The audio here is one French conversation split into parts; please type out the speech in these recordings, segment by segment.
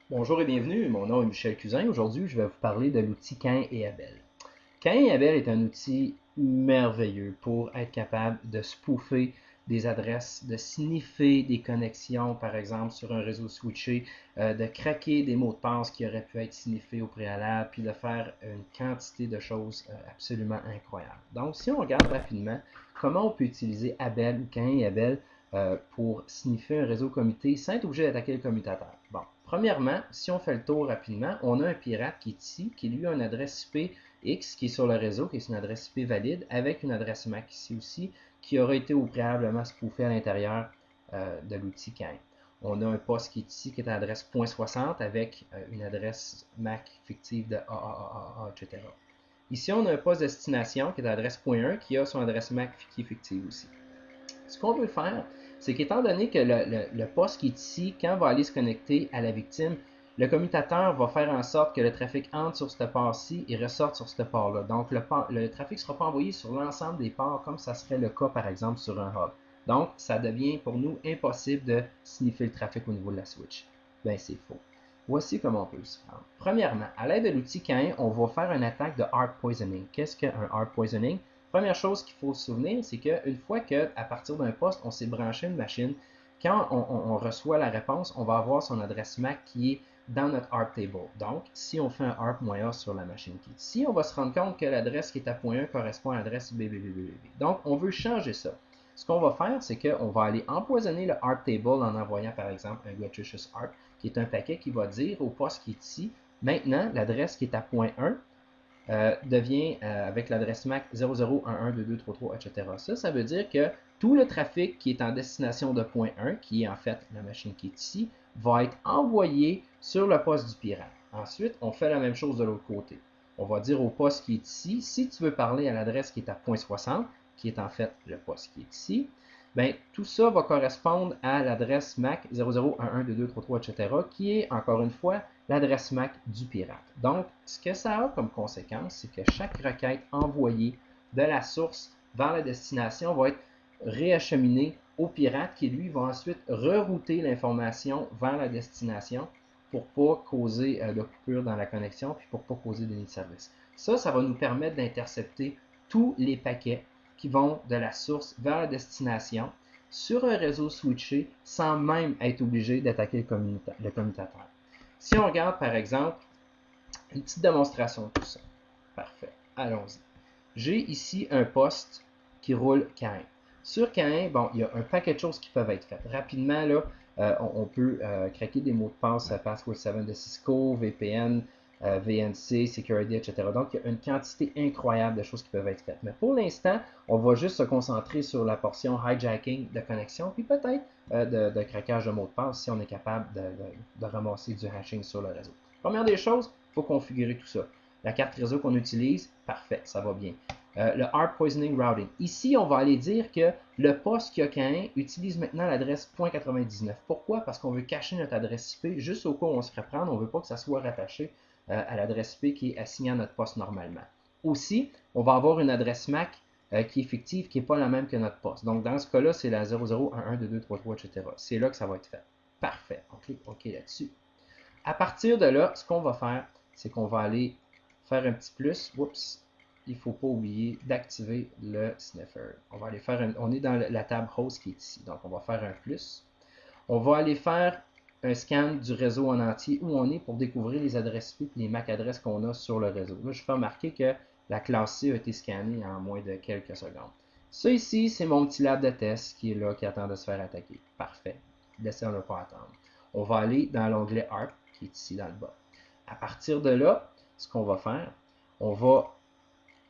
Bonjour et bienvenue, mon nom est Michel Cousin. Aujourd'hui, je vais vous parler de l'outil Cain et Abel. Cain et Abel est un outil merveilleux pour être capable de spoofer des adresses, de sniffer des connexions, par exemple, sur un réseau switché, de craquer des mots de passe qui auraient pu être sniffés au préalable, puis de faire une quantité de choses absolument incroyables. Donc, si on regarde rapidement comment on peut utiliser Abel ou Cain et Abel pour sniffer un réseau commité sans être obligé d'attaquer le commutateur. Bon, premièrement, si on fait le tour rapidement, on a un pirate qui est ici, qui lui a une adresse IP X qui est sur le réseau, qui est une adresse IP valide, avec une adresse MAC ici aussi, qui aura été au préalablement spoofée à l'intérieur de l'outil CAN. On a un poste qui est ici, qui est à l'adresse .60 avec une adresse MAC fictive de AAAA, etc. Ici, on a un poste destination qui est à l'adresse .1 qui a son adresse MAC qui est fictive aussi. Ce qu'on veut faire, c'est qu'étant donné que le poste qui est ici, quand on va aller se connecter à la victime, le commutateur va faire en sorte que le trafic entre sur ce port-ci et ressorte sur ce port-là. Donc, le trafic ne sera pas envoyé sur l'ensemble des ports comme ça serait le cas, par exemple, sur un hub. Donc, ça devient pour nous impossible de sniffer le trafic au niveau de la switch. Ben, c'est faux. Voici comment on peut se faire. Premièrement, à l'aide de l'outil Cain, on va faire une attaque de hard poisoning. Qu'est-ce qu'un hard poisoning? Première chose qu'il faut se souvenir, c'est qu'une fois qu'à partir d'un poste, on s'est branché une machine, quand on reçoit la réponse, on va avoir son adresse MAC qui est dans notre ARP table. Donc, si on fait un ARP-A sur la machine qui est ici, on va se rendre compte que l'adresse qui est à point 1 correspond à l'adresse BBBBB. Donc, on veut changer ça. Ce qu'on va faire, c'est qu'on va aller empoisonner le ARP table en envoyant par exemple un gratuitous ARP, qui est un paquet qui va dire au poste qui est ici, maintenant, l'adresse qui est à point 1 devient avec l'adresse MAC 00112233, etc. Ça veut dire que tout le trafic qui est en destination de point 1, qui est en fait la machine qui est ici, va être envoyé sur le poste du pirate. Ensuite, on fait la même chose de l'autre côté. On va dire au poste qui est ici, si tu veux parler à l'adresse qui est à point 60, qui est en fait le poste qui est ici, ben, tout ça va correspondre à l'adresse MAC 00112233, etc., qui est, encore une fois, l'adresse MAC du pirate. Donc, ce que ça a comme conséquence, c'est que chaque requête envoyée de la source vers la destination va être réacheminée au pirate qui, lui, va ensuite rerouter l'information vers la destination pour ne pas causer de coupure dans la connexion puis pour ne pas causer de nid de service. Ça va nous permettre d'intercepter tous les paquets qui vont de la source vers la destination sur un réseau switché sans même être obligé d'attaquer le commutateur. Si on regarde par exemple une petite démonstration de tout ça. Parfait. Allons-y. J'ai ici un poste qui roule Cain. Sur Cain, bon, il y a un paquet de choses qui peuvent être faites. Rapidement, là, on peut craquer des mots de passe Password 7 de Cisco, VPN, VNC, Security, etc. Donc, il y a une quantité incroyable de choses qui peuvent être faites. Mais pour l'instant, on va juste se concentrer sur la portion hijacking de connexion, puis peut-être de craquage de mots de passe si on est capable de ramasser du hashing sur le réseau. Première des choses, il faut configurer tout ça. La carte réseau qu'on utilise, parfait, ça va bien. Le hard poisoning routing. Ici, on va aller dire que le poste qui a Cain utilise maintenant l'adresse .99. Pourquoi? Parce qu'on veut cacher notre adresse IP juste au cas où on se ferait prendre. On ne veut pas que ça soit rattaché à l'adresse IP qui est assignée à notre poste normalement. Aussi, on va avoir une adresse MAC qui est fictive, qui n'est pas la même que notre poste. Donc, dans ce cas-là, c'est la 00112233, etc. C'est là que ça va être fait. Parfait. On clique OK là-dessus. À partir de là, ce qu'on va faire, c'est qu'on va aller faire un petit plus. Oups, il ne faut pas oublier d'activer le sniffer. On va aller faire on est dans la table host qui est ici. Donc, on va faire un plus. On va aller faire un scan du réseau en entier où on est pour découvrir les adresses IP et les MAC adresses qu'on a sur le réseau. Là, je fais remarquer que la classe C a été scannée en moins de quelques secondes. Ça ici, c'est mon petit lab de test qui est là, qui attend de se faire attaquer. Parfait. Laissez-le pas attendre. On va aller dans l'onglet ARP qui est ici dans le bas. À partir de là, ce qu'on va faire, on va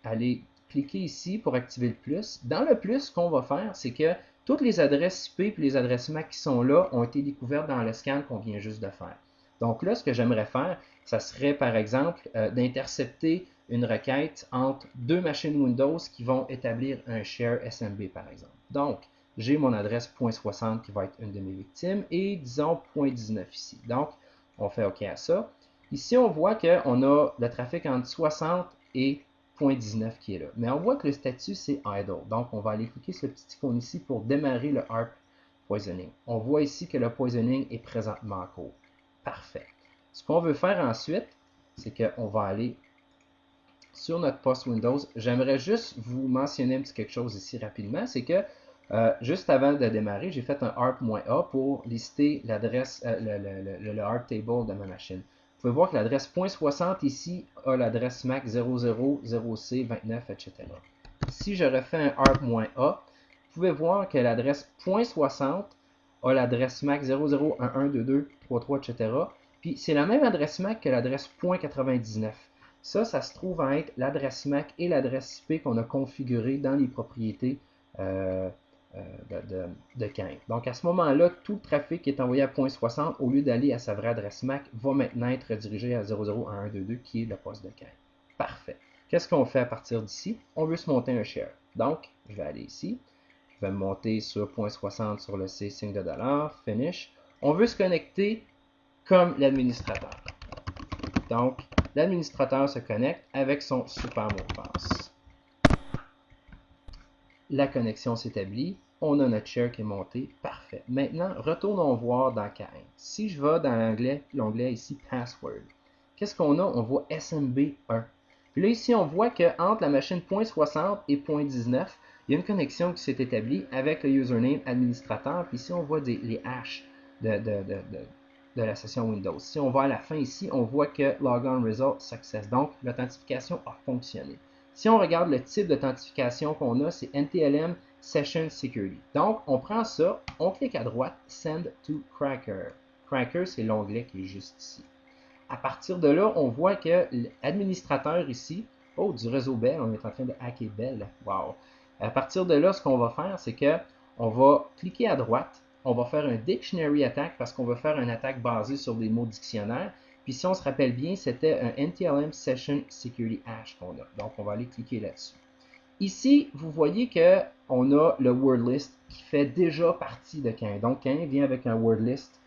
aller cliquer ici pour activer le plus. Dans le plus, ce qu'on va faire, c'est que toutes les adresses IP et les adresses MAC qui sont là ont été découvertes dans le scan qu'on vient juste de faire. Donc là, ce que j'aimerais faire, ça serait par exemple d'intercepter une requête entre deux machines Windows qui vont établir un share SMB par exemple. Donc, j'ai mon adresse .60 qui va être une de mes victimes et disons .19 ici. Donc, on fait OK à ça. Ici, on voit qu'on a le trafic entre 60 et 0.19 qui est là. Mais on voit que le statut, c'est idle. Donc, on va aller cliquer sur le petit icône ici pour démarrer le ARP poisoning. On voit ici que le poisoning est présentement en cours. Parfait. Ce qu'on veut faire ensuite, c'est qu'on va aller sur notre post Windows. J'aimerais juste vous mentionner un petit quelque chose ici rapidement, c'est que juste avant de démarrer, j'ai fait un arp-a pour lister l'adresse, le arp table de ma machine. Vous pouvez voir que l'adresse .60 ici a l'adresse MAC 000C29, etc. Si je refais un arp-a, vous pouvez voir que l'adresse .60 a l'adresse MAC 00112233, etc. Puis c'est la même adresse MAC que l'adresse .99. Ça se trouve à être l'adresse MAC et l'adresse IP qu'on a configurées dans les propriétés de Cain. Donc à ce moment-là, tout le trafic qui est envoyé à .60, au lieu d'aller à sa vraie adresse MAC, va maintenant être redirigé à 001122 qui est le poste de Cain. Parfait. Qu'est-ce qu'on fait à partir d'ici? On veut se monter un share. Donc, je vais aller ici. Je vais me monter sur .60 sur le C, signe de $, finish. On veut se connecter comme l'administrateur. Donc, l'administrateur se connecte avec son super mot de passe. La connexion s'établit. On a notre share qui est monté. Parfait. Maintenant, retournons voir dans K1. Si je vais dans l'onglet ici Password, qu'est-ce qu'on a? On voit SMB1. Puis là, ici, on voit qu'entre la machine .60 et .19, il y a une connexion qui s'est établie avec le username administrateur. Puis ici, on voit les hashes de la session Windows. Si on va à la fin ici, on voit que Logon Result Success. Donc, l'authentification a fonctionné. Si on regarde le type d'authentification qu'on a, c'est NTLM Session Security. Donc, on prend ça, on clique à droite, Send to Cracker. Cracker, c'est l'onglet qui est juste ici. À partir de là, on voit que l'administrateur ici, oh, du réseau Bell, on est en train de hacker Bell. Wow! À partir de là, ce qu'on va faire, c'est qu'on va cliquer à droite, on va faire un Dictionary Attack parce qu'on va faire une attaque basée sur des mots dictionnaires. Puis si on se rappelle bien, c'était un NTLM Session Security Hash qu'on a. Donc, on va aller cliquer là-dessus. Ici, vous voyez qu'on a le word list qui fait déjà partie de Cain. Donc, Cain vient avec un word list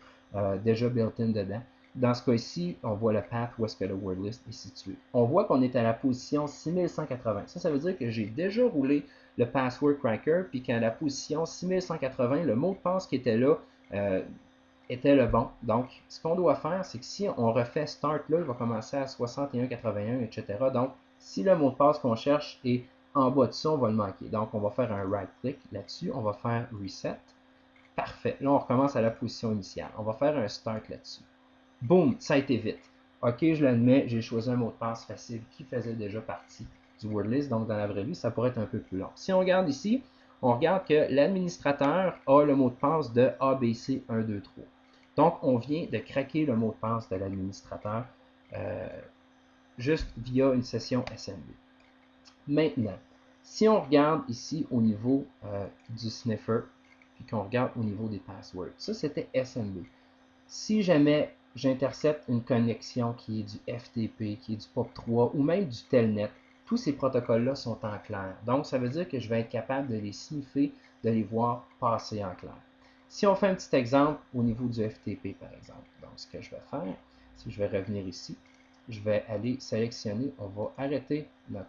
déjà built-in dedans. Dans ce cas-ci, on voit le path où est-ce que le word list est situé. On voit qu'on est à la position 6180. Ça veut dire que j'ai déjà roulé le password cracker, puis qu'à la position 6180, le mot de passe qui était là était le bon. Donc, ce qu'on doit faire, c'est que si on refait Start là, il va commencer à 6181, etc. Donc, si le mot de passe qu'on cherche est en bas de ça, on va le manquer. Donc, on va faire un right-click là-dessus. On va faire Reset. Parfait. Là, on recommence à la position initiale. On va faire un Start là-dessus. Boum, ça a été vite. Ok, je l'admets, j'ai choisi un mot de passe facile qui faisait déjà partie du word list. Donc, dans la vraie vie, ça pourrait être un peu plus long. Si on regarde ici, on regarde que l'administrateur a le mot de passe de ABC123. Donc, on vient de craquer le mot de passe de l'administrateur juste via une session SMB. Maintenant, si on regarde ici au niveau du sniffer, puis qu'on regarde au niveau des passwords, ça c'était SMB. Si jamais j'intercepte une connexion qui est du FTP, qui est du POP3 ou même du Telnet, tous ces protocoles-là sont en clair. Donc, ça veut dire que je vais être capable de les sniffer, de les voir passer en clair. Si on fait un petit exemple au niveau du FTP, par exemple, donc ce que je vais faire, si je vais revenir ici, je vais aller sélectionner, on va arrêter notre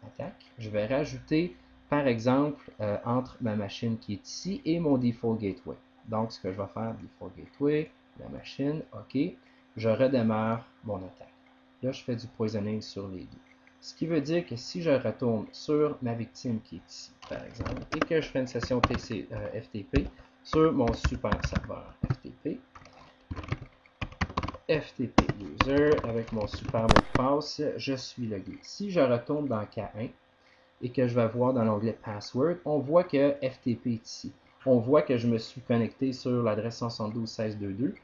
attaque. Je vais rajouter, par exemple, entre ma machine qui est ici et mon default gateway. Donc, ce que je vais faire, default gateway, la machine, OK, je redémarre mon attaque. Là, je fais du poisoning sur les deux. Ce qui veut dire que si je retourne sur ma victime qui est ici, par exemple, et que je fais une session FTP sur mon super serveur FTP user avec mon super mot de passe, je suis logué. Si je retourne dans K1 et que je vais voir dans l'onglet Password, on voit que FTP est ici. On voit que je me suis connecté sur l'adresse 172.16.2.2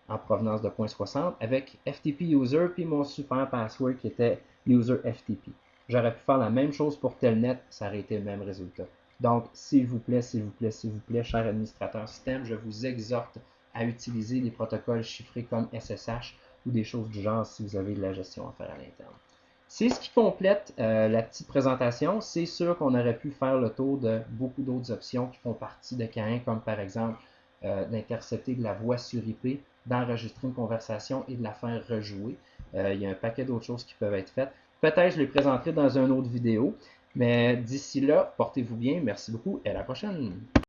en provenance de .60 avec FTP user puis mon super password qui était user FTP. J'aurais pu faire la même chose pour Telnet, ça aurait été le même résultat. Donc, s'il vous plaît, s'il vous plaît, s'il vous plaît, cher administrateur système, je vous exhorte à utiliser les protocoles chiffrés comme SSH ou des choses du genre si vous avez de la gestion à faire à l'interne. C'est ce qui complète la petite présentation. C'est sûr qu'on aurait pu faire le tour de beaucoup d'autres options qui font partie de Cain, comme par exemple d'intercepter de la voix sur IP, d'enregistrer une conversation et de la faire rejouer. Il y a un paquet d'autres choses qui peuvent être faites. Peut-être je les présenterai dans une autre vidéo, mais d'ici là, portez-vous bien, merci beaucoup et à la prochaine!